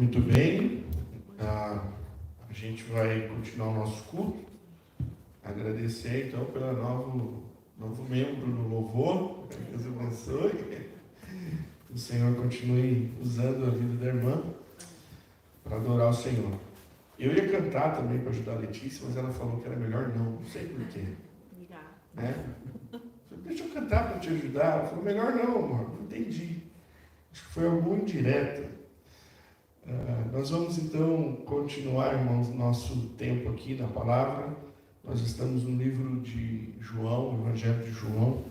Muito bem, a gente vai continuar o nosso culto. Agradecer então pelo novo membro no louvor. Que Deus abençoe. O Senhor continue usando a vida da irmã para adorar o Senhor. Eu ia cantar também para ajudar a Letícia, mas ela falou que era melhor não sei porquê. Né? Deixa eu cantar para te ajudar. Ela falou, melhor não, amor. Não entendi. Acho que foi alguma indireta. Nós vamos então continuar, irmãos, nosso tempo aqui na palavra. Nós estamos no livro de João, o Evangelho de João.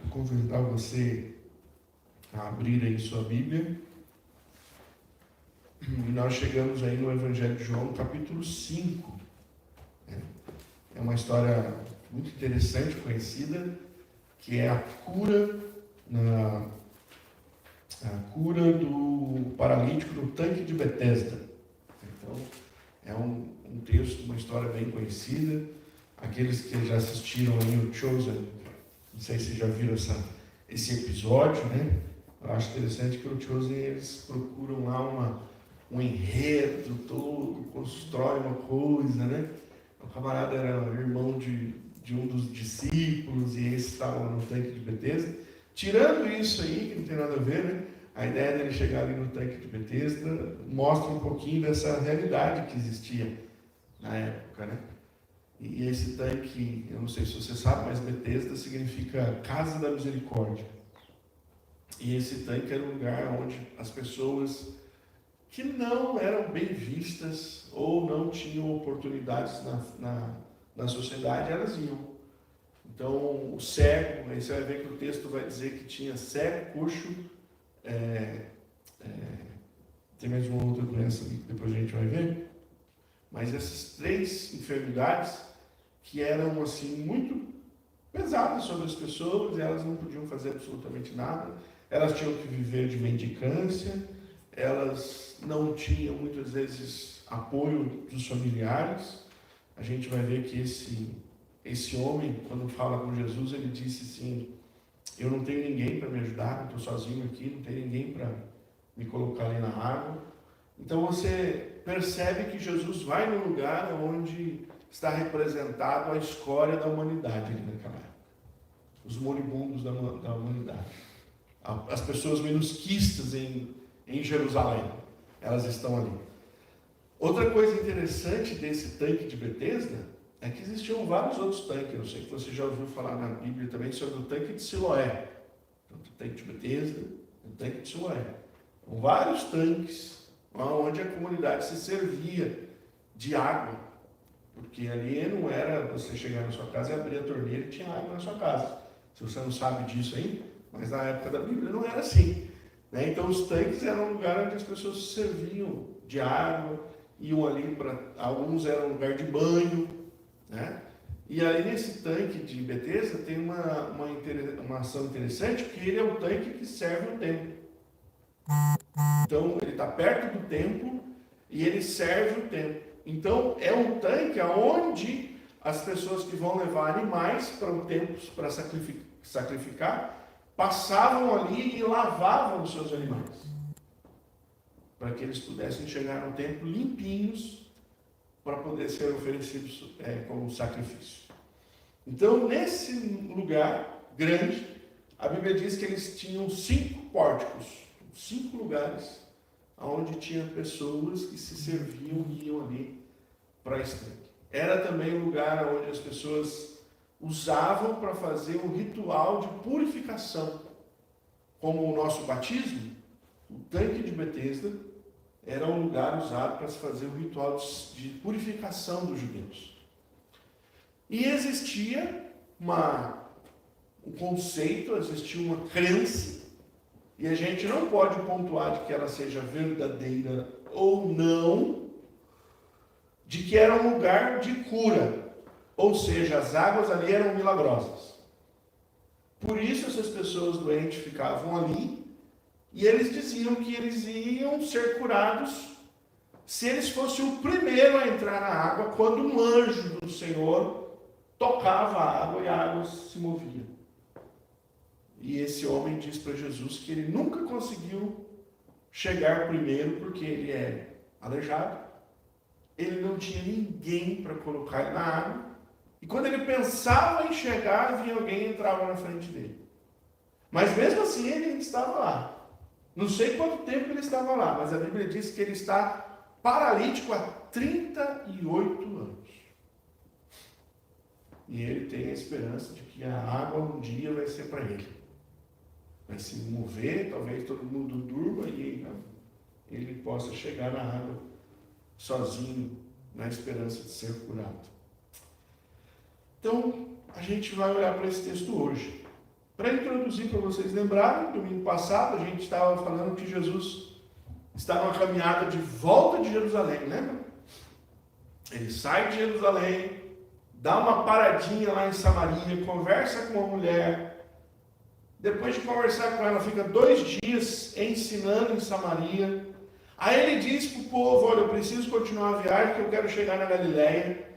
Vou convidar você a abrir aí sua Bíblia. E nós chegamos aí no Evangelho de João, capítulo 5. É uma história muito interessante, conhecida, que é a cura do paralítico no tanque de Betesda. Então, é um texto, uma história bem conhecida. Aqueles que já assistiram aí o Chosen, não sei se já viram esse episódio, né? Eu acho interessante que o Chosen, eles procuram lá um enredo todo, constrói uma coisa, né? O camarada era irmão de um dos discípulos e esse estava no tanque de Betesda. Tirando isso aí, que não tem nada a ver, né? A ideia dele chegar ali no tanque de Betesda mostra um pouquinho dessa realidade que existia na época, né? E esse tanque, eu não sei se você sabe, mas Betesda significa Casa da Misericórdia. E esse tanque era um lugar onde as pessoas que não eram bem vistas ou não tinham oportunidades na sociedade, elas iam. Então, o cego, aí você vai ver que o texto vai dizer que tinha cego, coxo, tem mais uma outra doença ali que depois a gente vai ver, mas essas 3 enfermidades que eram assim muito pesadas sobre as pessoas, elas não podiam fazer absolutamente nada, elas tinham que viver de mendicância, elas não tinham muitas vezes apoio dos familiares. A gente vai ver que esse homem, quando fala com Jesus, ele disse assim, eu não tenho ninguém para me ajudar, eu estou sozinho aqui, não tenho ninguém para me colocar ali na água. Então você percebe que Jesus vai no lugar onde está representado a escória da humanidade ali naquela época. Os moribundos da humanidade. As pessoas menos quistas em Jerusalém, elas estão ali. Outra coisa interessante desse tanque de Betesda é que existiam vários outros tanques. Eu sei que você já ouviu falar na Bíblia também sobre o tanque de Siloé. Tanto o tanque de Betesda e o tanque de Siloé. São vários tanques onde a comunidade se servia de água. Porque ali não era você chegar na sua casa e abrir a torneira e tinha água na sua casa. Se você não sabe disso aí, mas na época da Bíblia não era assim. Né? Então os tanques eram um lugar onde as pessoas se serviam de água, iam ali para... Alguns eram um lugar de banho, né? E aí nesse tanque de Betesda tem uma ação interessante, porque ele é o tanque que serve o templo. Então ele está perto do templo e ele serve o templo. Então é um tanque onde as pessoas que vão levar animais para o templo para sacrificar passavam ali e lavavam os seus animais, para que eles pudessem chegar no templo limpinhos para poder ser oferecidos como sacrifício. Então, nesse lugar grande, a Bíblia diz que eles tinham 5 pórticos, 5 lugares, onde tinha pessoas que se serviam e iam ali para esse tanque. Era também o lugar onde as pessoas usavam para fazer um ritual de purificação. Como o nosso batismo, o tanque de Betesda era um lugar usado para se fazer um ritual de purificação dos judeus. E existia um conceito, existia uma crença, e a gente não pode pontuar de que ela seja verdadeira ou não, de que era um lugar de cura. Ou seja, as águas ali eram milagrosas. Por isso essas pessoas doentes ficavam ali e eles diziam que eles iam ser curados se eles fossem o primeiro a entrar na água quando um anjo do Senhor tocava a água e a água se movia. E esse homem diz para Jesus que ele nunca conseguiu chegar primeiro, porque ele é aleijado, ele não tinha ninguém para colocar ele na água, e quando ele pensava em chegar, vinha alguém e entrava na frente dele. Mas mesmo assim ele ainda estava lá. Não sei quanto tempo ele estava lá, mas a Bíblia diz que ele está paralítico há 38 anos. E ele tem a esperança de que a água um dia vai ser para ele. Vai se mover, talvez todo mundo durma e ele possa chegar na água sozinho, na esperança de ser curado. Então, a gente vai olhar para esse texto hoje. Para introduzir, para vocês lembrarem, domingo passado a gente estava falando que Jesus está numa caminhada de volta de Jerusalém, lembra? Ele sai de Jerusalém, dá uma paradinha lá em Samaria, conversa com uma mulher. Depois de conversar com ela, fica 2 dias ensinando em Samaria. Aí ele diz para o povo: olha, eu preciso continuar a viagem, porque eu quero chegar na Galileia.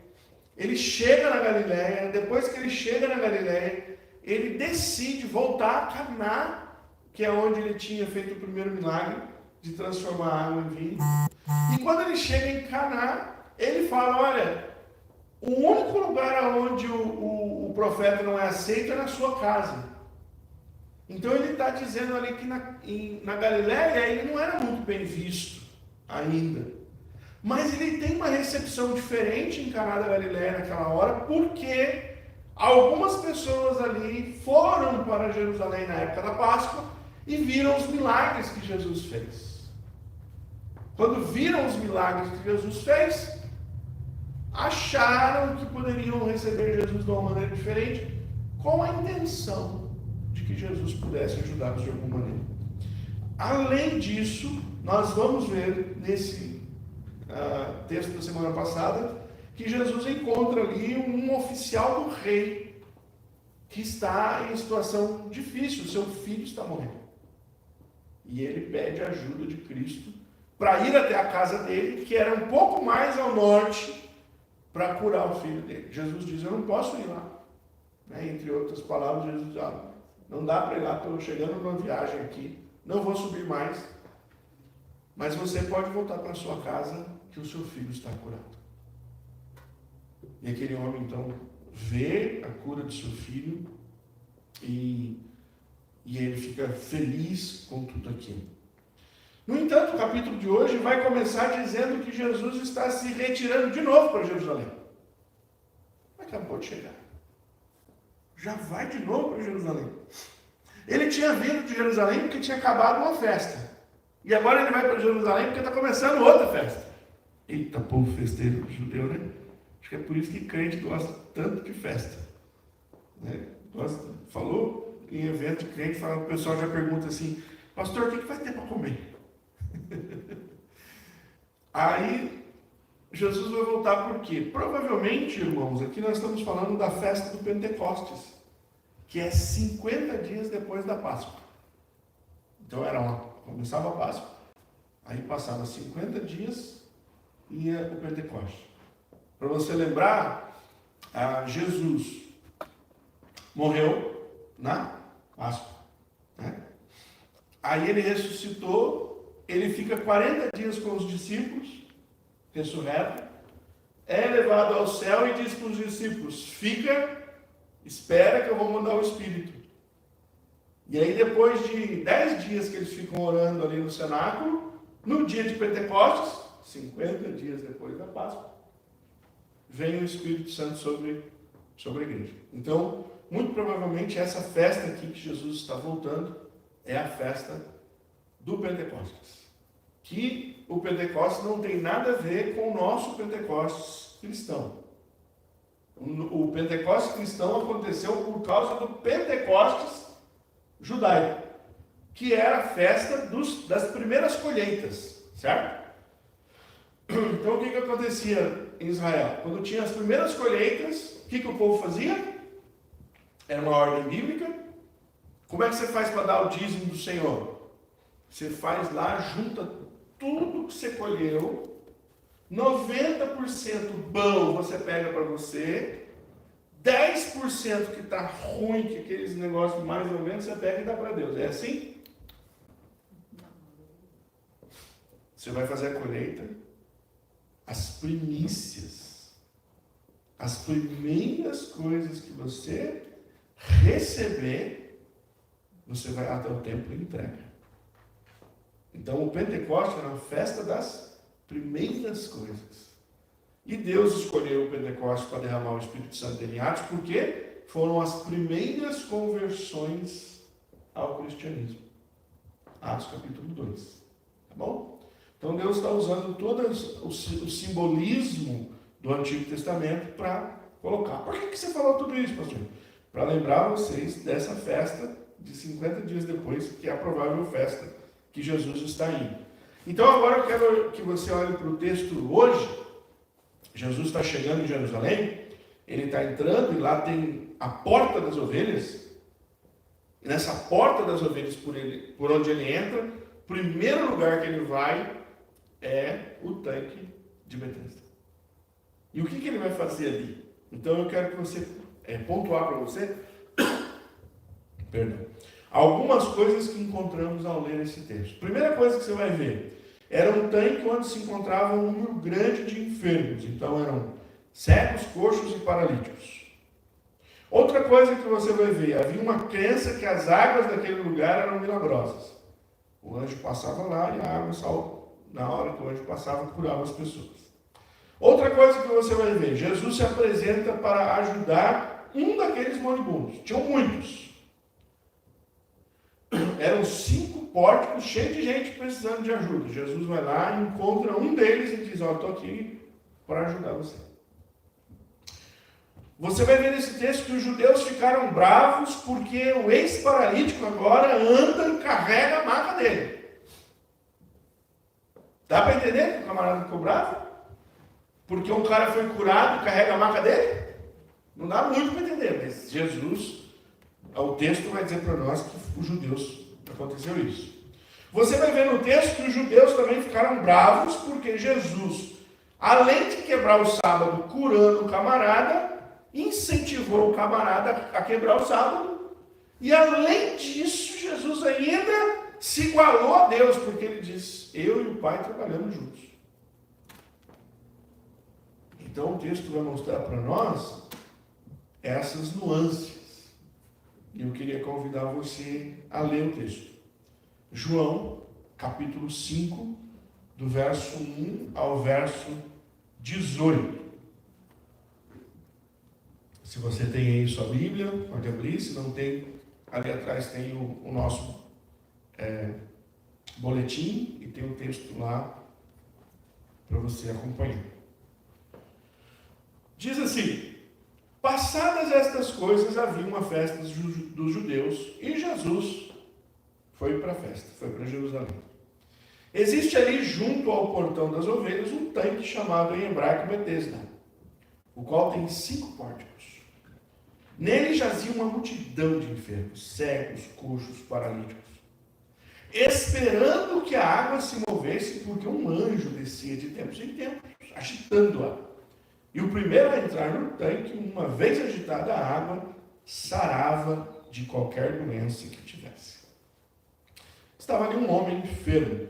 Ele chega na Galileia. Depois que ele chega na Galileia, ele decide voltar a Caná, que é onde ele tinha feito o primeiro milagre de transformar a água em vinho. E quando ele chega em Caná, ele fala: olha, o único lugar onde o profeta não é aceito é na sua casa. Então ele está dizendo ali que na Galileia ele não era muito bem visto ainda. Mas ele tem uma recepção diferente em Caná da Galileia naquela hora, porque algumas pessoas ali foram para Jerusalém na época da Páscoa e viram os milagres que Jesus fez. Quando viram os milagres que Jesus fez, acharam que poderiam receber Jesus de uma maneira diferente, com a intenção de que Jesus pudesse ajudá-los de alguma maneira. Além disso, nós vamos ver nesse texto da semana passada que Jesus encontra ali um oficial do rei que está em situação difícil, seu filho está morrendo. E ele pede a ajuda de Cristo para ir até a casa dele, que era um pouco mais ao norte, para curar o filho dele. Jesus diz: eu não posso ir lá. Entre outras palavras, Jesus diz: não dá para ir lá, estou chegando numa viagem aqui, não vou subir mais, mas você pode voltar para a sua casa, que o seu filho está curado. E aquele homem então vê a cura de seu filho e ele fica feliz com tudo aquilo. No entanto, o capítulo de hoje vai começar dizendo que Jesus está se retirando de novo para Jerusalém. Acabou de chegar. Já vai de novo para Jerusalém. Ele tinha vindo de Jerusalém porque tinha acabado uma festa. E agora ele vai para Jerusalém porque está começando outra festa. Eita, povo festeiro judeu, né? Acho que é por isso que crente gosta tanto de festa. Falou em evento de crente, o pessoal já pergunta assim: pastor, o que vai ter para comer? Aí Jesus vai voltar por quê? Provavelmente, irmãos, aqui nós estamos falando da festa do Pentecostes, que é 50 dias depois da Páscoa. Então começava a Páscoa, aí passava 50 dias e ia o Pentecostes. Para você lembrar, Jesus morreu na Páscoa. Aí ele ressuscitou, ele fica 40 dias com os discípulos, ressurreto, é levado ao céu e diz para os discípulos: espera que eu vou mandar o Espírito. E aí depois de 10 dias que eles ficam orando ali no cenáculo, no dia de Pentecostes, 50 dias depois da Páscoa, vem o Espírito Santo sobre a igreja. Então, muito provavelmente essa festa aqui que Jesus está voltando é a festa do Pentecostes. Que o Pentecostes não tem nada a ver com o nosso Pentecostes cristão. O Pentecostes cristão aconteceu por causa do Pentecostes judaico, que era a festa das primeiras colheitas, certo? Então o que acontecia em Israel? Quando tinha as primeiras colheitas, o que o povo fazia? Era uma ordem bíblica. Como é que você faz para dar o dízimo do Senhor? Você faz lá, junta tudo que você colheu, 90% bom você pega para você, 10% que está ruim, que aqueles negócios mais ou menos, você pega e dá para Deus. É assim? você vai fazer a colheita, as primícias, as primeiras coisas que você receber, você vai até o templo e entrega. Então o Pentecostes era uma festa das primeiras coisas. E Deus escolheu o Pentecostes para derramar o Espírito Santo em Atos, porque foram as primeiras conversões ao cristianismo. Atos capítulo 2. Tá bom? Então Deus está usando todo o simbolismo do Antigo Testamento para colocar. Por que você falou tudo isso, pastor? Para lembrar vocês dessa festa de 50 dias depois, que é a provável festa que Jesus está indo. Então agora eu quero que você olhe para o texto hoje. Jesus está chegando em Jerusalém, ele está entrando e lá tem a porta das ovelhas. E nessa porta das ovelhas por onde ele entra, o primeiro lugar que ele vai é o tanque de Betesda. E o que ele vai fazer ali? Então eu quero que você pontuar para você algumas coisas que encontramos ao ler esse texto. Primeira coisa que você vai ver, era um tanque onde se encontrava um número grande de enfermos. Então eram cegos, coxos e paralíticos. Outra coisa que você vai ver, havia uma crença que as águas daquele lugar eram milagrosas. O anjo passava lá e a água, na hora que o anjo passava, curava as pessoas. Outra coisa que você vai ver, Jesus se apresenta para ajudar um daqueles moribundos. Tinham muitos. Eram 5 pórticos cheios de gente precisando de ajuda. Jesus vai lá, encontra um deles e diz: estou aqui para ajudar você. Você vai ver nesse texto que os judeus ficaram bravos porque o ex-paralítico agora anda e carrega a maca dele. Dá para entender que o camarada ficou bravo? Porque um cara foi curado e carrega a maca dele? Não dá muito para entender, mas Jesus, o texto vai dizer para nós que os judeus aconteceu isso. Você vai ver no texto que os judeus também ficaram bravos porque Jesus, além de quebrar o sábado curando o camarada, incentivou o camarada a quebrar o sábado. E além disso, Jesus ainda se igualou a Deus, porque ele diz: eu e o Pai trabalhamos juntos. Então o texto vai mostrar para nós essas nuances. E eu queria convidar você a ler o texto. João, capítulo 5, do verso 1 ao verso 18. Se você tem aí sua Bíblia, pode abrir. Se não tem, ali atrás tem o nosso boletim e tem o texto lá para você acompanhar. Diz assim: passadas estas coisas, havia uma festa dos judeus e Jesus foi para a festa, foi para Jerusalém. Existe ali junto ao portão das ovelhas um tanque chamado em hebraico Betesda, o qual tem 5 pórticos. Nele jazia uma multidão de enfermos, cegos, coxos, paralíticos, esperando que a água se movesse, porque um anjo descia de tempos em tempos, agitando-a. E o primeiro a entrar no tanque, uma vez agitada a água, sarava de qualquer doença que tivesse. Estava ali um homem enfermo,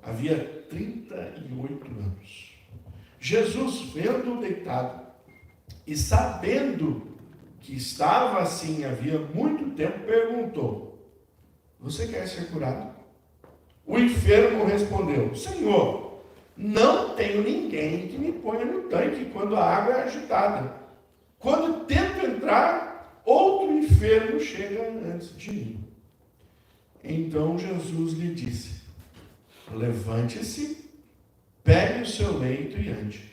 havia 38 anos. Jesus, vendo-o deitado e sabendo que estava assim havia muito tempo, perguntou: você quer ser curado? O enfermo respondeu: Senhor, não tenho ninguém que me ponha no tanque quando a água é agitada. Quando tento entrar, outro enfermo chega antes de mim. Então Jesus lhe disse: levante-se, pegue o seu leito e ande.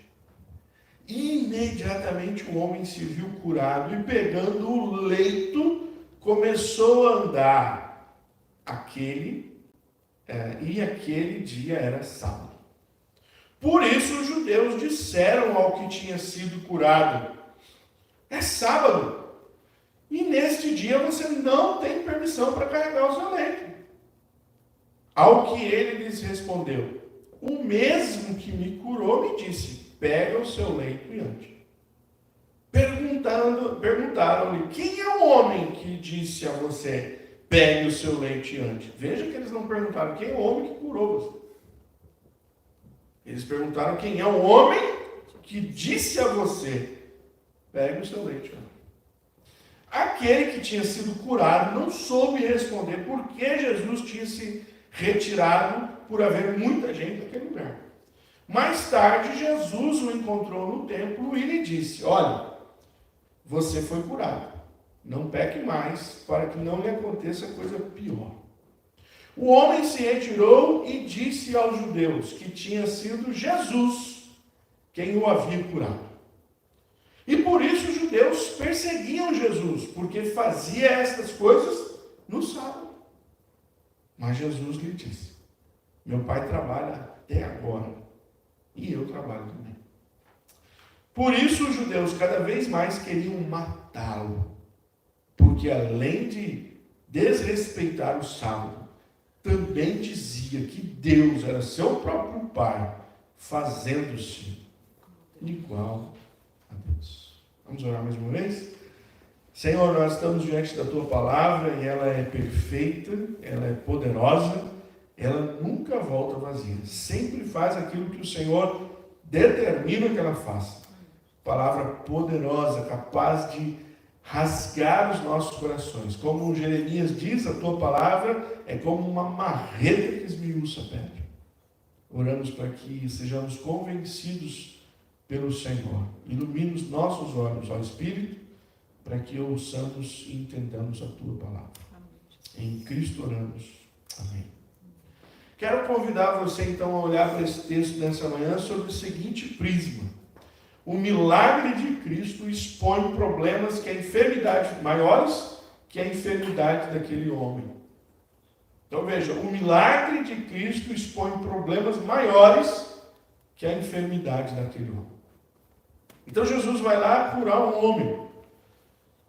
Imediatamente o homem se viu curado e, pegando o leito, começou a andar. Aquele dia era sábado. Por isso os judeus disseram ao que tinha sido curado: é sábado, e neste dia você não tem permissão para carregar o seu leito. Ao que ele lhes respondeu: o mesmo que me curou me disse: pega o seu leito e ande. Perguntaram-lhe: quem é o homem que disse a você: pegue o seu leito e ande? Veja que eles não perguntaram quem é o homem que curou você. Eles perguntaram quem é o homem que disse a você, pegue o seu leite. Aquele que tinha sido curado não soube responder por que Jesus tinha se retirado por haver muita gente naquele lugar. Mais tarde, Jesus o encontrou no templo e lhe disse, olha, você foi curado, não peque mais, para que não lhe aconteça coisa pior. O homem se retirou e disse aos judeus que tinha sido Jesus quem o havia curado. E por isso os judeus perseguiam Jesus, porque fazia estas coisas no sábado. Mas Jesus lhe disse, meu pai trabalha até agora, e eu trabalho também. Por isso os judeus cada vez mais queriam matá-lo, porque além de desrespeitar o sábado, também dizia que Deus era seu próprio Pai, fazendo-se igual a Deus. Vamos orar mais uma vez? Senhor, nós estamos diante da Tua Palavra e ela é perfeita, ela é poderosa, ela nunca volta vazia. Sempre faz aquilo que o Senhor determina que ela faça. Palavra poderosa, capaz de rasgar os nossos corações. Como Jeremias diz, a Tua Palavra é como uma marreta que esmiuça a pedra. Oramos para que sejamos convencidos pelo Senhor. Ilumina os nossos olhos, ó Espírito, para que ouçamos e entendamos a Tua Palavra. Em Cristo oramos. Amém. Quero convidar você então a olhar para esse texto nessa manhã sob o seguinte prisma. O milagre de Cristo expõe problemas que a enfermidade, maiores que a enfermidade daquele homem. Então veja, o milagre de Cristo expõe problemas maiores que a enfermidade daquele homem. Então Jesus vai lá curar um homem.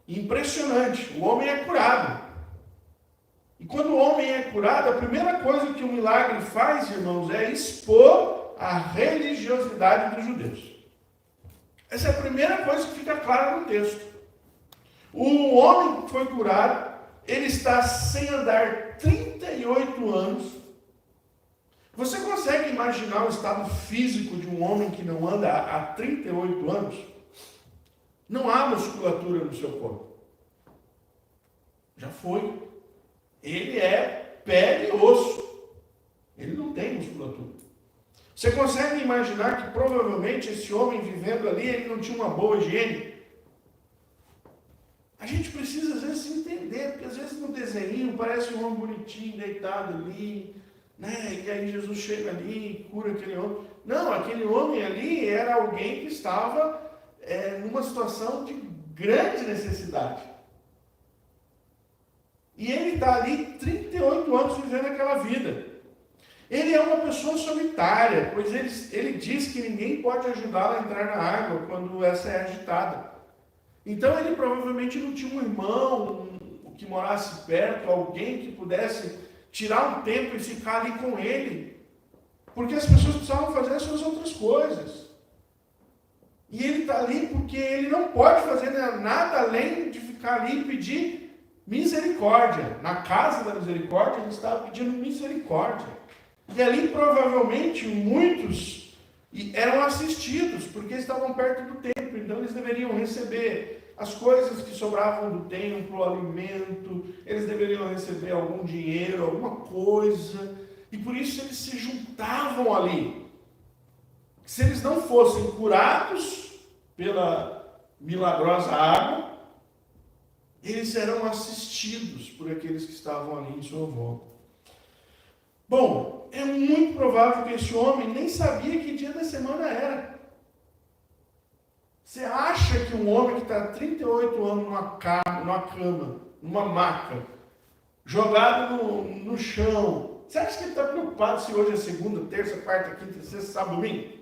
Impressionante, o homem é curado. E quando o homem é curado, a primeira coisa que o milagre faz, irmãos, é expor a religiosidade dos judeus. Essa é a primeira coisa que fica clara no texto. O homem que foi curado, ele está sem andar 38 anos. Você consegue imaginar o estado físico de um homem que não anda há 38 anos? Não há musculatura no seu corpo. Já foi. Ele é pele e osso. Ele não tem musculatura. Você consegue imaginar que provavelmente esse homem vivendo ali, ele não tinha uma boa higiene? A gente precisa às vezes entender, porque às vezes no desenho parece um homem bonitinho, deitado ali, né? E aí Jesus chega ali e cura aquele homem. Não, aquele homem ali era alguém que estava numa situação de grande necessidade. E ele está ali 38 anos vivendo aquela vida. Ele é uma pessoa solitária, pois ele diz que ninguém pode ajudá-lo a entrar na água quando essa é agitada. Então ele provavelmente não tinha um irmão que morasse perto, alguém que pudesse tirar um tempo e ficar ali com ele, porque as pessoas precisavam fazer as suas outras coisas. E ele está ali porque ele não pode fazer nada além de ficar ali e pedir misericórdia. Na casa da misericórdia, ele estava pedindo misericórdia. E ali provavelmente muitos eram assistidos, porque estavam perto do templo, então eles deveriam receber as coisas que sobravam do templo, o alimento, eles deveriam receber algum dinheiro, alguma coisa, e por isso eles se juntavam ali. Se eles não fossem curados pela milagrosa água, eles serão assistidos por aqueles que estavam ali em sua volta. Bom, é muito provável que esse homem nem sabia que dia da semana era. Você acha que um homem que está 38 anos numa cama, numa maca, jogado no chão, você acha que ele está preocupado se hoje é segunda, terça, quarta, quinta, sexta, sábado, domingo?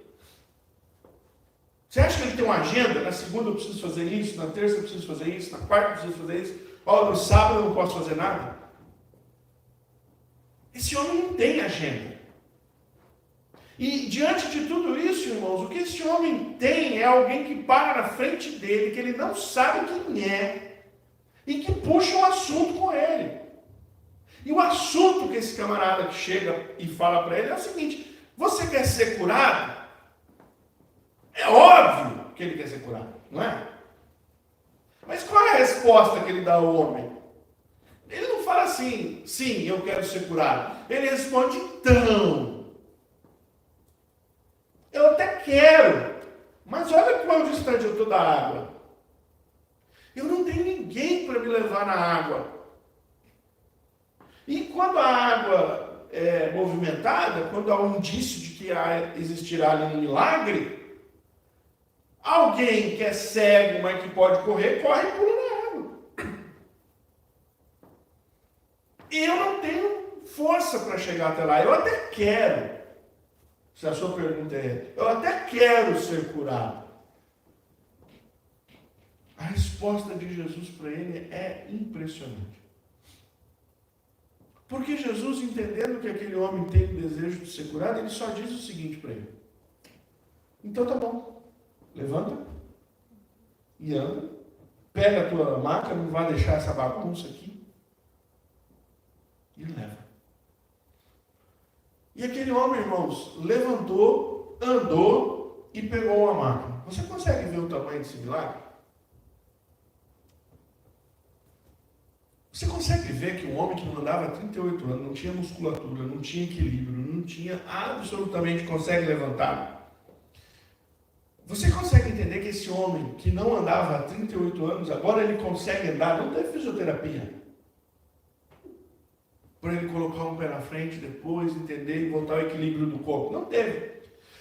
Você acha que ele tem uma agenda? Na segunda eu preciso fazer isso, na terça eu preciso fazer isso, na quarta eu preciso fazer isso, no sábado eu não posso fazer nada? Esse homem não tem agenda. E diante de tudo isso, irmãos, o que esse homem tem é alguém que para na frente dele, que ele não sabe quem é, e que puxa um assunto com ele. E o assunto que esse camarada que chega e fala para ele é o seguinte: Você quer ser curado? É óbvio que ele quer ser curado, não é? Mas qual é a resposta que ele dá ao homem? Ele não fala assim, sim, eu quero ser curado. Ele responde, então, eu até quero, mas olha quão distante eu estou da água. Eu não tenho ninguém para me levar na água. E quando a água é movimentada, quando há um indício de que existirá ali um milagre, alguém que é cego, mas que pode correr, corre e pula na água. E eu não tenho força para chegar até lá. Eu até quero. Se a sua pergunta é, eu até quero ser curado. A resposta de Jesus para ele é impressionante. Porque Jesus, entendendo que aquele homem tem o desejo de ser curado, ele só diz o seguinte para ele. Então tá bom. Levanta e anda. Pega a tua maca, não vai deixar essa bagunça aqui. E leva. E aquele homem, irmãos, levantou, andou e pegou uma maca. Você consegue ver o tamanho desse milagre? Você consegue ver que um homem que não andava há 38 anos, não tinha musculatura, não tinha equilíbrio, não tinha absolutamente consegue levantar? Você consegue entender que esse homem que não andava há 38 anos, agora ele consegue andar, não teve fisioterapia? Para ele colocar um pé na frente, depois entender e voltar ao equilíbrio do corpo. Não teve.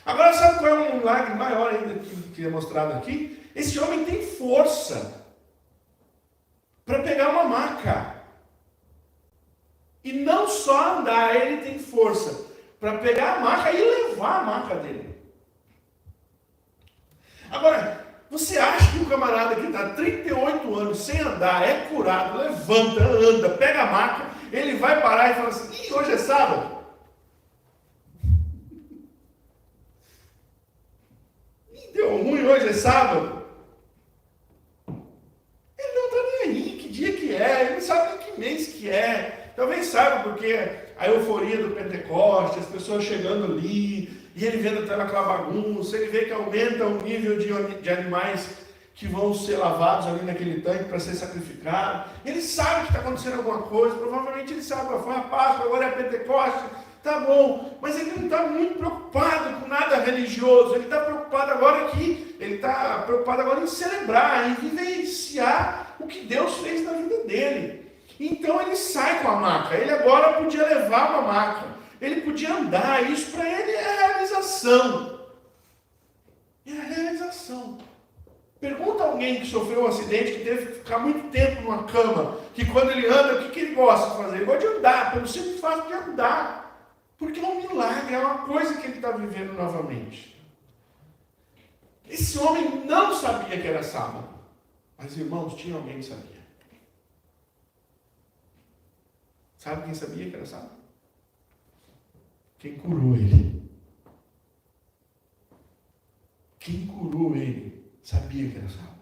Agora sabe qual é um milagre maior ainda que é mostrado aqui? Esse homem tem força para pegar uma maca. E não só andar, ele tem força para pegar a maca e levar a maca dele. Agora, você acha que o camarada que está 38 anos sem andar, é curado, levanta, anda, pega a maca, ele vai parar e fala assim, ih, hoje é sábado? Ih, deu ruim, hoje é sábado? Ele não está nem aí, que dia que é, ele não sabe nem que mês que é. Talvez saiba porque a euforia do Pentecoste, as pessoas chegando ali, e ele vendo toda aquela bagunça, ele vê que aumenta o nível de animais que vão ser lavados ali naquele tanque para ser sacrificado. Ele sabe que está acontecendo alguma coisa, provavelmente ele sabe, foi a Páscoa, agora é a Pentecoste, tá bom, mas ele não está muito preocupado com nada religioso, ele está preocupado agora em celebrar, em vivenciar o que Deus fez na vida dele. Então ele sai com a maca, ele agora podia levar uma maca, ele podia andar, isso para ele é a realização. É a realização. Pergunta a alguém que sofreu um acidente, que teve que ficar muito tempo numa cama, que quando ele anda, o que ele gosta de fazer? Ele gosta de andar, pelo simples fato de andar. Porque é um milagre, é uma coisa que ele está vivendo novamente. Esse homem não sabia que era sábado, mas irmãos, tinha alguém que sabia. Sabe quem sabia que era sábado? Quem curou ele. Quem curou ele sabia que era sábado.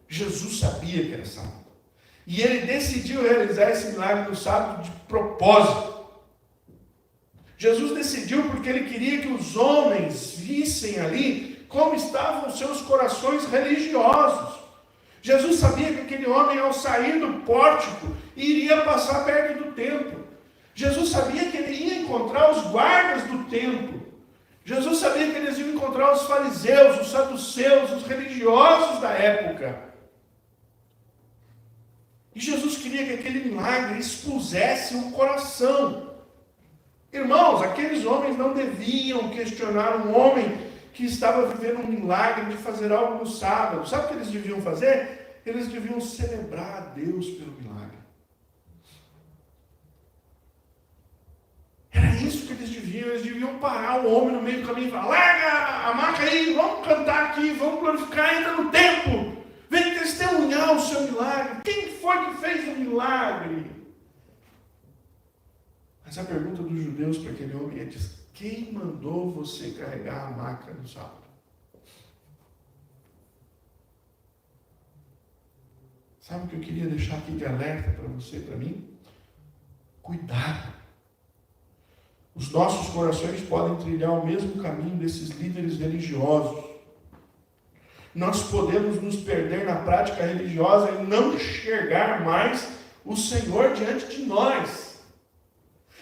Jesus sabia que era sábado. E ele decidiu realizar esse milagre no sábado de propósito. Jesus decidiu porque ele queria que os homens vissem ali como estavam os seus corações religiosos. Jesus sabia que aquele homem, ao sair do pórtico, iria passar perto do templo. Jesus sabia que ele ia encontrar os guardas do templo. Jesus sabia que eles iam encontrar os fariseus, os saduceus, os religiosos da época. E Jesus queria que aquele milagre expusesse o coração. Irmãos, aqueles homens não deviam questionar um homem que estava vivendo um milagre de fazer algo no sábado. Sabe o que eles deviam fazer? Eles deviam celebrar a Deus pelo milagre. Era isso que eles deviam parar o homem no meio do caminho e falar, larga a maca aí, vamos cantar aqui, vamos glorificar, entra no templo, vem testemunhar o seu milagre. Quem foi que fez o milagre? Mas a pergunta dos judeus para aquele homem é, quem mandou você carregar a maca no sábado? Sabe o que eu queria deixar aqui de alerta para você e para mim? Cuidado. Os nossos corações podem trilhar o mesmo caminho desses líderes religiosos. Nós podemos nos perder na prática religiosa e não enxergar mais o Senhor diante de nós.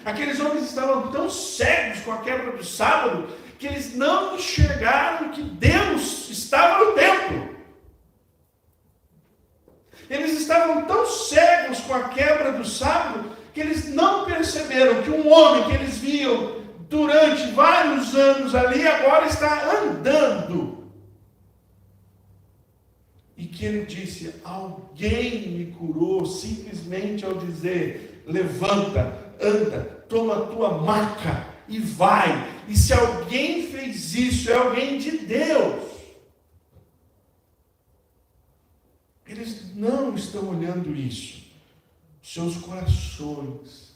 Aqueles homens estavam tão cegos com a quebra do sábado que eles não enxergaram que Deus estava no templo. Eles estavam tão cegos com a quebra do sábado que eles não perceberam que um homem que eles viam durante vários anos ali agora está andando. E que ele disse: alguém me curou simplesmente ao dizer: levanta, anda, toma a tua maca e vai. E se alguém fez isso, é alguém de Deus. Eles não estão olhando isso. Seus corações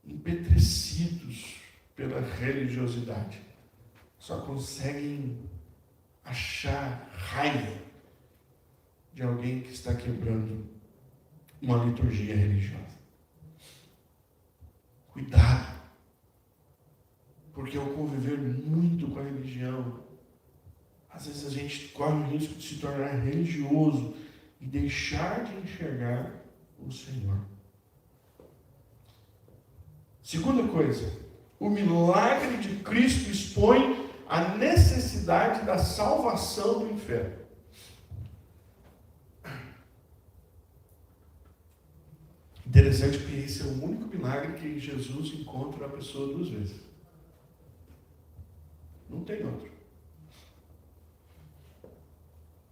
empetrecidos pela religiosidade só conseguem achar raiva de alguém que está quebrando uma liturgia religiosa. Cuidado, porque ao conviver muito com a religião, às vezes a gente corre o risco de se tornar religioso e deixar de enxergar o Senhor. Segunda coisa, o milagre de Cristo expõe a necessidade da salvação do inferno. Interessante que esse é o único milagre que Jesus encontra a pessoa duas vezes. Não tem outro.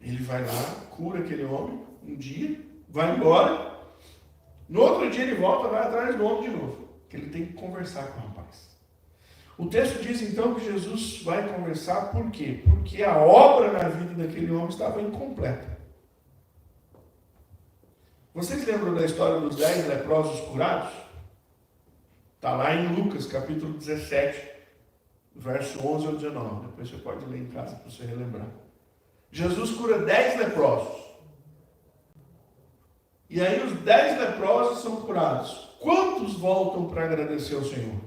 Ele vai lá, cura aquele homem um dia, vai embora. No outro dia ele volta, vai atrás do homem de novo, que ele tem que conversar com o rapaz. O texto diz então que Jesus vai conversar, por quê? Porque a obra na vida daquele homem estava incompleta. Vocês lembram da história dos 10 leprosos curados? Está lá em Lucas, capítulo 17, verso 11 ao 19. Depois você pode ler em casa para você relembrar. Jesus cura 10 leprosos. E aí os 10 leprosos são curados. Quantos voltam para agradecer ao Senhor?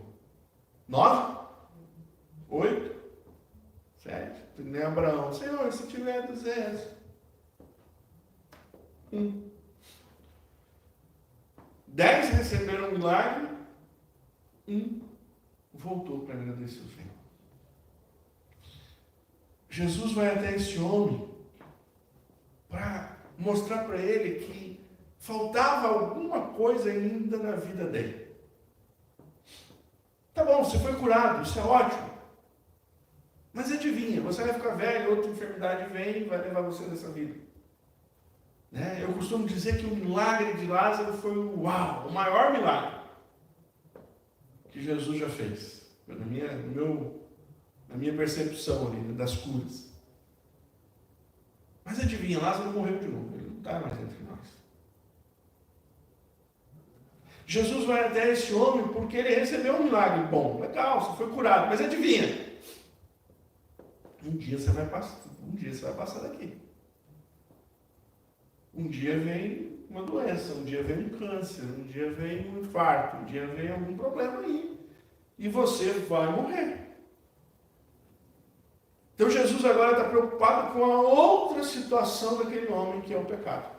9? 8? 7? Nem Abraão. Senhor, se tiver 200. 10 receberam um milagre. 1 voltou para agradecer ao Senhor. Jesus vai até esse homem para mostrar para ele que faltava alguma coisa ainda na vida dele. Tá bom, você foi curado, isso é ótimo. Mas adivinha, você vai ficar velho, outra enfermidade vem e vai levar você dessa vida. Né? Eu costumo dizer que o milagre de Lázaro foi o maior milagre que Jesus já fez. Na minha percepção ali, das curas. Mas adivinha, Lázaro morreu de novo. Ele não está mais entre nós. Jesus vai até esse homem porque ele recebeu um milagre bom. Legal, você foi curado. Mas adivinha, um dia você vai passar daqui. Um dia vem uma doença, um dia vem um câncer, um dia vem um infarto, um dia vem algum problema aí. E você vai morrer. Então Jesus agora está preocupado com a outra situação daquele homem, que é o pecado.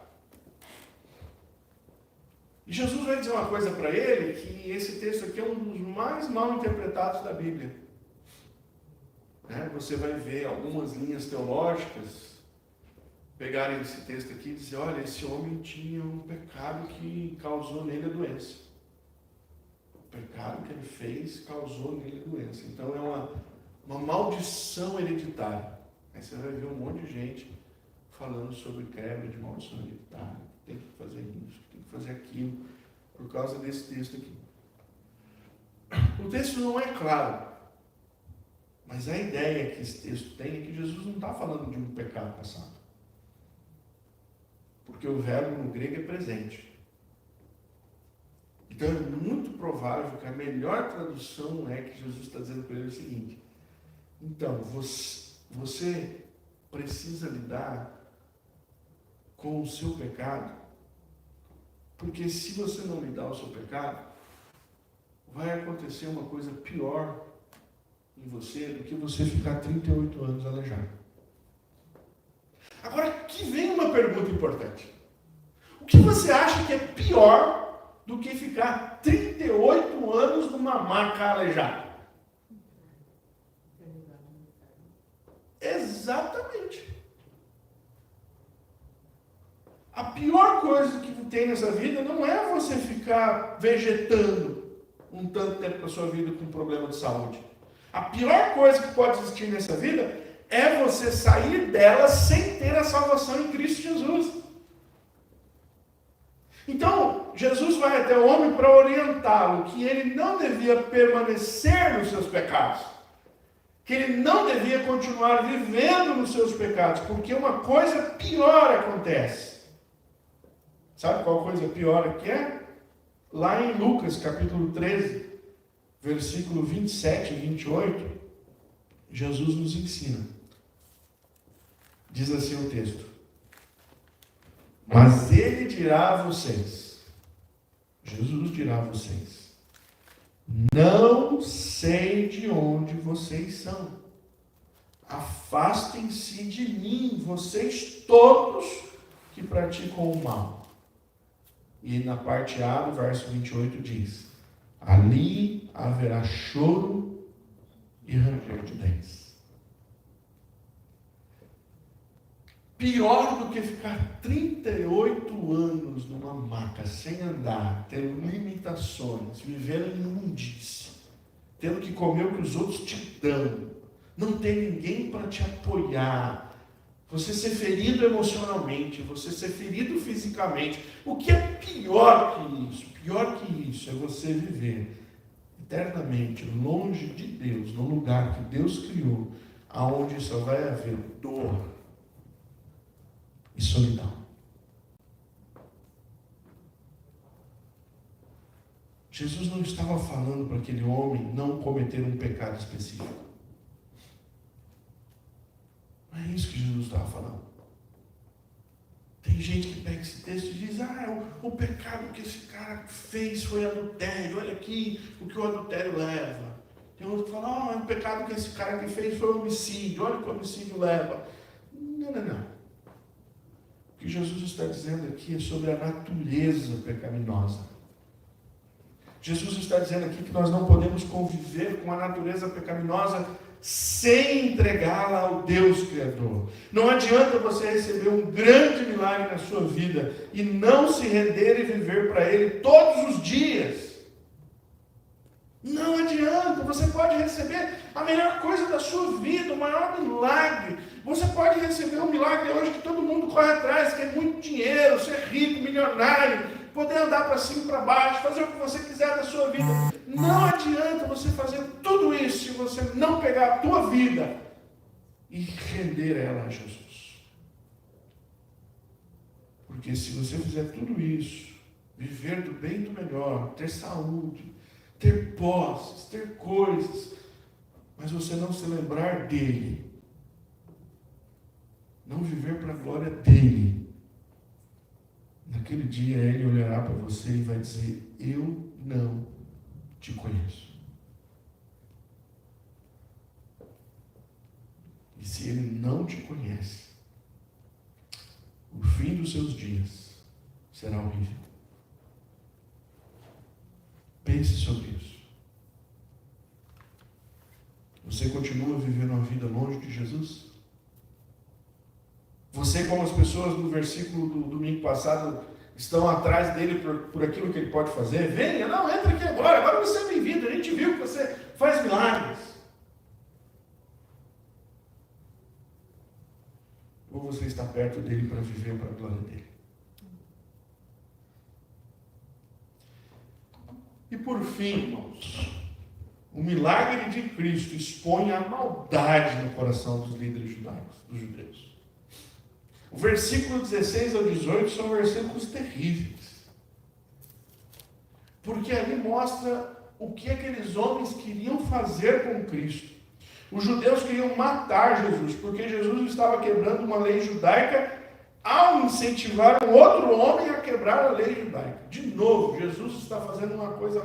E Jesus vai dizer uma coisa para ele, que esse texto aqui é um dos mais mal interpretados da Bíblia. Você vai ver algumas linhas teológicas pegarem esse texto aqui e dizer: olha, esse homem tinha um pecado que causou nele a doença. O pecado que ele fez causou nele a doença. Então é uma maldição hereditária. Aí você vai ver um monte de gente falando sobre quebra de maldição hereditária. Tem que fazer isso, tem que fazer aquilo, por causa desse texto aqui. O texto não é claro, mas a ideia que esse texto tem é que Jesus não está falando de um pecado passado. Porque o verbo no grego é presente. Então é muito provável que a melhor tradução é que Jesus está dizendo para ele o seguinte: então, você precisa lidar com o seu pecado, porque se você não lidar com o seu pecado, vai acontecer uma coisa pior em você do que você ficar 38 anos aleijado. Agora, aqui vem uma pergunta importante. O que você acha que é pior do que ficar 38 anos numa maca aleijado? Exatamente. A pior coisa que tem nessa vida não é você ficar vegetando um tanto tempo da sua vida com um problema de saúde. A pior coisa que pode existir nessa vida é você sair dela sem ter a salvação em Cristo Jesus. Então, Jesus vai até o homem para orientá-lo que ele não devia permanecer nos seus pecados, que ele não devia continuar vivendo nos seus pecados, porque uma coisa pior acontece. Sabe qual coisa pior que é? Lá em Lucas, capítulo 13, versículo 27 e 28, Jesus nos ensina. Diz assim o texto: mas ele dirá a vocês, Jesus dirá a vocês, não sei de onde vocês são, afastem-se de mim, vocês todos que praticam o mal. E na parte A do verso 28 diz: ali haverá choro e ranger de dentes. Pior do que ficar 38 anos numa maca, sem andar, tendo limitações, vivendo em imundície, tendo que comer o que os outros te dão, não ter ninguém para te apoiar, você ser ferido emocionalmente, você ser ferido fisicamente. O que é pior que isso? Pior que isso é você viver eternamente longe de Deus, no lugar que Deus criou, aonde só vai haver dor e solidão. Jesus não estava falando para aquele homem não cometer um pecado específico. Não é isso que Jesus estava falando. Tem gente que pega esse texto e diz: o pecado que esse cara fez foi adultério, olha aqui o que o adultério leva. Tem outro que fala: o pecado que esse cara que fez foi homicídio, olha o que o homicídio leva. Não. O que Jesus está dizendo aqui é sobre a natureza pecaminosa. Jesus está dizendo aqui que nós não podemos conviver com a natureza pecaminosa sem entregá-la ao Deus Criador. Não adianta você receber um grande milagre na sua vida e não se render e viver para Ele todos os dias. Não adianta. Você pode receber a melhor coisa da sua vida, o maior milagre. Você pode receber um milagre hoje que todo mundo corre atrás, que é muito dinheiro, ser rico, milionário, poder andar para cima e para baixo, fazer o que você quiser da sua vida. Não adianta você fazer tudo isso se você não pegar a tua vida e render ela a Jesus. Porque se você fizer tudo isso, viver do bem e do melhor, ter saúde, ter posses, ter coisas, mas você não se lembrar dele, não viver para a glória dele, naquele dia ele olhará para você e vai dizer: eu não te conheço. E se ele não te conhece, o fim dos seus dias será horrível. Pense sobre isso. Você continua vivendo uma vida longe de Jesus? Você, como as pessoas no versículo do domingo passado, estão atrás dele por aquilo que ele pode fazer? Venha, não, entra aqui agora você é bem-vindo, a gente viu que você faz milagres. Ou você está perto dele para viver para a glória dele? E por fim, irmãos, o milagre de Cristo expõe a maldade no coração dos líderes judaicos, dos judeus. O versículo 16 ao 18 são versículos terríveis. Porque ali mostra o que aqueles homens queriam fazer com Cristo. Os judeus queriam matar Jesus, porque Jesus estava quebrando uma lei judaica ao incentivar um outro homem a quebrar a lei judaica. De novo, Jesus está fazendo uma coisa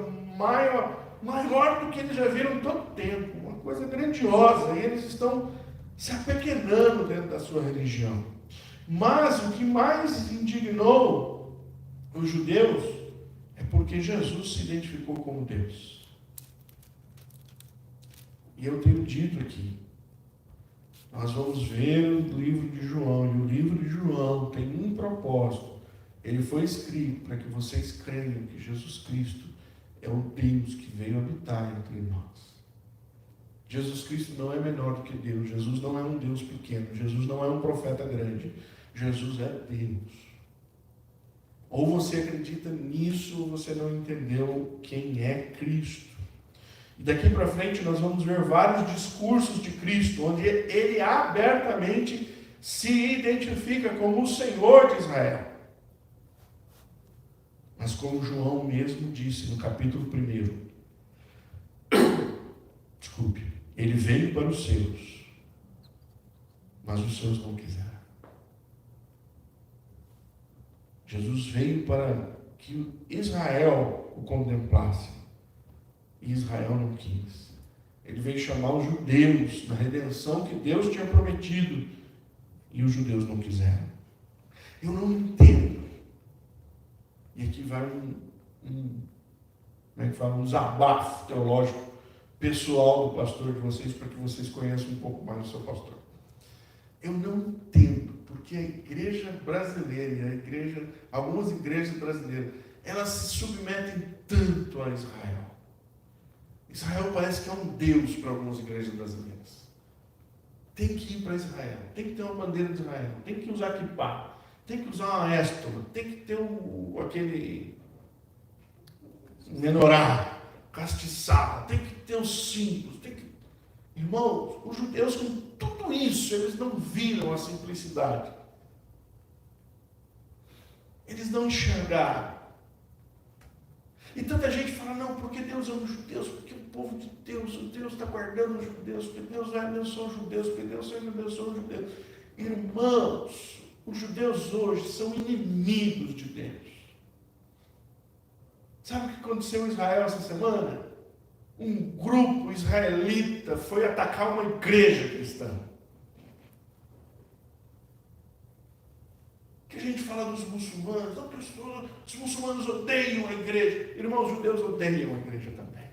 maior do que eles já viram todo tempo, uma coisa grandiosa, e eles estão se apequenando dentro da sua religião. Mas o que mais indignou os judeus é porque Jesus se identificou como Deus. E eu tenho dito aqui, nós vamos ver o livro de João, e o livro de João tem um propósito. Ele foi escrito para que vocês creiam que Jesus Cristo é o Deus que veio habitar entre nós. Jesus Cristo não é menor do que Deus. Jesus não é um Deus pequeno. Jesus não é um profeta grande. Jesus é Deus. Ou você acredita nisso, ou você não entendeu quem é Cristo. E daqui para frente nós vamos ver vários discursos de Cristo, onde ele abertamente se identifica como o Senhor de Israel. Mas como João mesmo disse no capítulo 1, ele veio para os seus, mas os seus não quiseram. Jesus veio para que Israel o contemplasse, e Israel não quis. Ele veio chamar os judeus na redenção que Deus tinha prometido, e os judeus não quiseram. Eu não entendo. E aqui vai um desabafo teológico pessoal do pastor de vocês, para que vocês conheçam um pouco mais o seu pastor. Eu não entendo porque a igreja brasileira e algumas igrejas brasileiras, elas se submetem tanto a Israel. Israel parece que é um Deus para algumas igrejas brasileiras. Tem que ir para Israel, tem que ter uma bandeira de Israel, tem que usar kippá, tem que usar uma éstola, tem que ter aquele menorá, castiçada, tem que ter os símbolos, tem que... Irmãos, os judeus com tudo isso, eles não viram a simplicidade. Eles não enxergaram. E tanta gente fala, não, porque Deus ama os judeus, porque o povo de Deus está guardando os judeus, porque Deus vai abençoar os judeus, porque Deus vai abençoar os judeus. Irmãos, os judeus hoje são inimigos de Deus. Sabe o que aconteceu em Israel essa semana? Um grupo israelita foi atacar uma igreja cristã. Que a gente fala dos muçulmanos, não, os muçulmanos odeiam a igreja. Irmãos, os judeus odeiam a igreja também.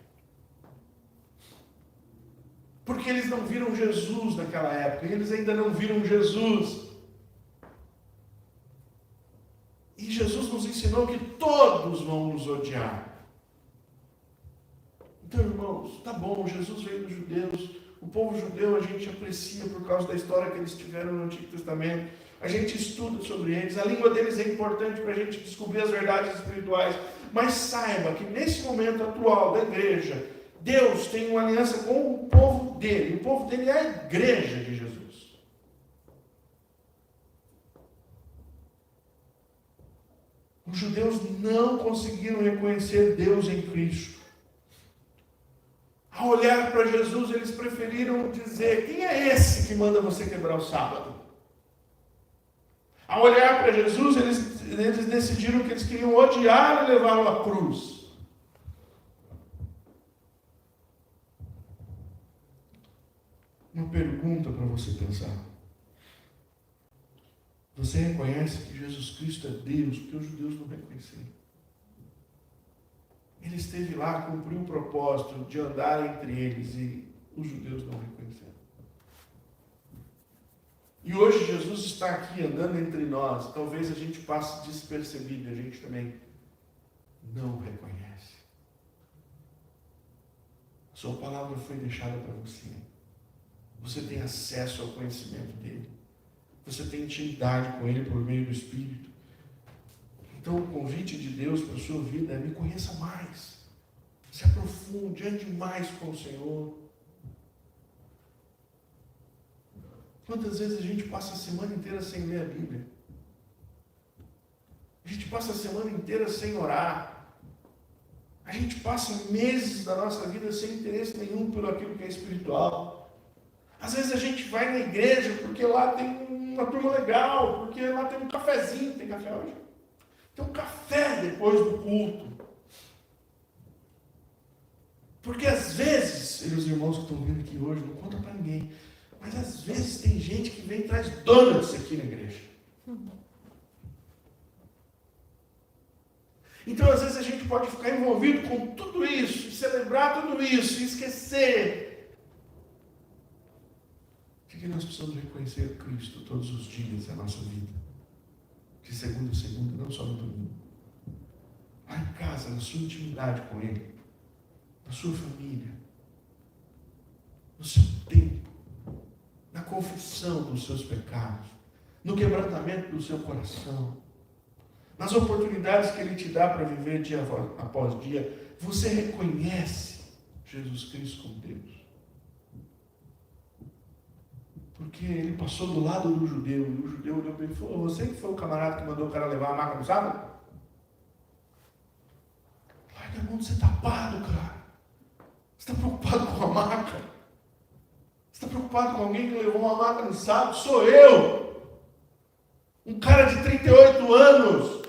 Porque eles não viram Jesus naquela época, e eles ainda não viram Jesus. E Jesus nos ensinou que todos vão nos odiar. Então, irmãos, tá bom, Jesus veio dos judeus, o povo judeu a gente aprecia por causa da história que eles tiveram no Antigo Testamento, a gente estuda sobre eles, a língua deles é importante para a gente descobrir as verdades espirituais, mas saiba que nesse momento atual da igreja, Deus tem uma aliança com o povo dele é a igreja de Jesus. Os judeus não conseguiram reconhecer Deus em Cristo. Ao olhar para Jesus, eles preferiram dizer, quem é esse que manda você quebrar o sábado? Ao olhar para Jesus, eles decidiram que eles queriam odiar e levá-lo à cruz. Uma pergunta para você pensar. Você reconhece que Jesus Cristo é Deus, porque os judeus não reconheceram. Ele esteve lá, cumpriu o propósito de andar entre eles e os judeus não reconheceram. E hoje Jesus está aqui andando entre nós. Talvez a gente passe despercebido, a gente também não o reconhece. A sua palavra foi deixada para você. Você tem acesso ao conhecimento dele. Você tem intimidade com ele por meio do Espírito. Então o convite de Deus para a sua vida é: me conheça mais. Se aprofunde, ande mais com o Senhor. Quantas vezes a gente passa a semana inteira sem ler a Bíblia? A gente passa a semana inteira sem orar. A gente passa meses da nossa vida sem interesse nenhum por aquilo que é espiritual. Às vezes a gente vai na igreja porque lá tem uma turma legal, porque lá tem um cafezinho. Tem café hoje? Tem um café depois do culto. Porque às vezes, e os irmãos que estão vindo aqui hoje, não conta para ninguém, mas às vezes tem gente que vem e traz donuts aqui na igreja. Então às vezes a gente pode ficar envolvido com tudo isso, e celebrar tudo isso, e esquecer de que nós precisamos reconhecer Cristo todos os dias da nossa vida. De segunda a segunda, não só no domingo. Lá em casa, na sua intimidade com Ele, na sua família, no seu tempo, na confissão dos seus pecados, no quebrantamento do seu coração, nas oportunidades que Ele te dá para viver dia após dia, você reconhece Jesus Cristo como Deus. Porque Ele passou do lado do judeu, e o judeu olhou para ele e falou: você que foi o camarada que mandou o cara levar a maca no sábado? Larga a mão de ser tapado, cara. Você está preocupado com a maca? Você está preocupado com alguém que levou uma maca no sábado? Sou eu! Um cara de 38 anos,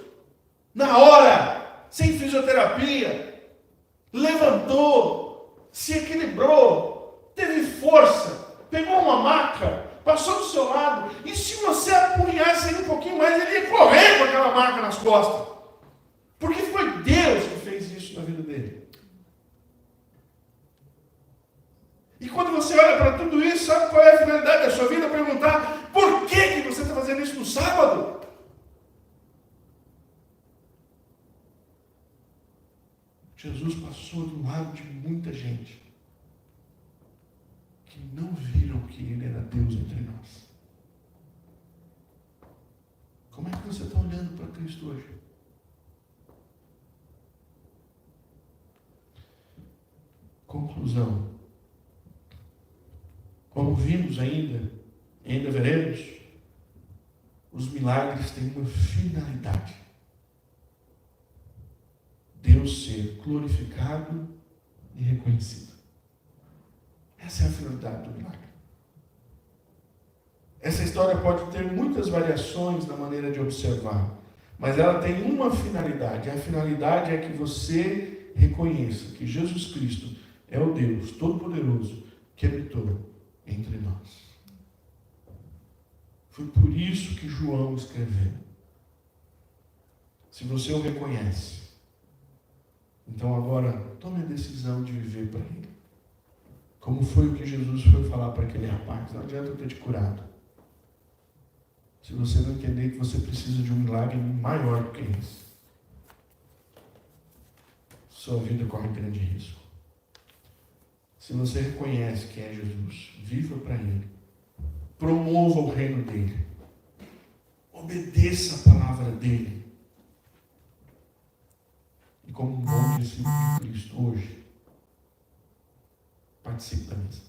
na hora, sem fisioterapia, levantou, se equilibrou, teve força, pegou uma maca, passou do seu lado, e se você apunhasse ele um pouquinho mais, ele ia correr com aquela maca nas costas. Porque foi Deus que fez isso na vida dele. E quando você olha para tudo isso, sabe qual é a finalidade da sua vida? Perguntar: por que você está fazendo isso no sábado? Jesus passou do lado de muita gente que não viram que Ele era Deus entre nós. Como é que você está olhando para Cristo hoje? Conclusão. Como vimos ainda veremos, os milagres têm uma finalidade: Deus ser glorificado e reconhecido. Essa é a finalidade do milagre. Essa história pode ter muitas variações na maneira de observar, mas ela tem uma finalidade. A finalidade é que você reconheça que Jesus Cristo é o Deus Todo-Poderoso que habitou entre nós. Foi por isso que João escreveu. Se você o reconhece, então agora tome a decisão de viver para Ele. Como foi o que Jesus foi falar para aquele rapaz: não adianta eu ter te curado, se você não entender que você precisa de um milagre maior do que esse. Sua vida corre grande risco. Se você reconhece que é Jesus, viva para Ele. Promova o reino dEle. Obedeça a palavra dEle. E como um bom discípulo de Cristo hoje, participe da mesa.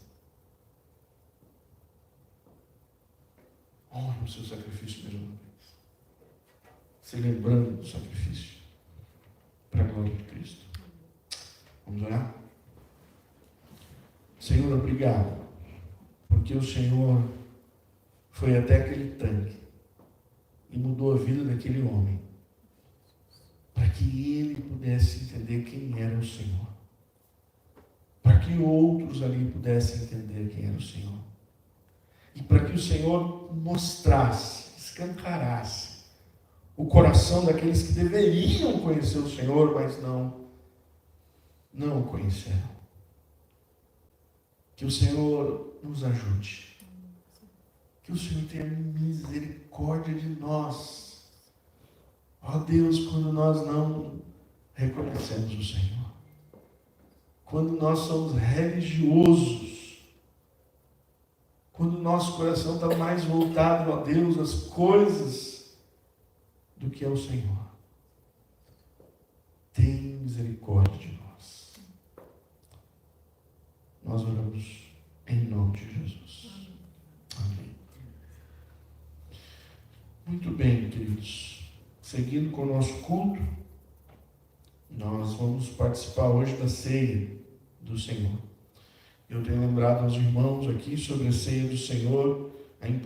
Honre o seu sacrifício mais uma vez. Se lembrando do sacrifício para a glória de Cristo. Vamos orar? Senhor, obrigado, porque o Senhor foi até aquele tanque e mudou a vida daquele homem, para que ele pudesse entender quem era o Senhor, para que outros ali pudessem entender quem era o Senhor, e para que o Senhor mostrasse, escancarasse o coração daqueles que deveriam conhecer o Senhor, mas não o conheceram. Que o Senhor nos ajude. Que o Senhor tenha misericórdia de nós. Ó Deus, quando nós não reconhecemos o Senhor. Quando nós somos religiosos. Quando o nosso coração está mais voltado a Deus, às coisas, do que ao Senhor. Tenha misericórdia de nós. Nós oramos em nome de Jesus. Amém. Muito bem, queridos. Seguindo com o nosso culto, nós vamos participar hoje da ceia do Senhor. Eu tenho lembrado aos irmãos aqui sobre a ceia do Senhor, a importância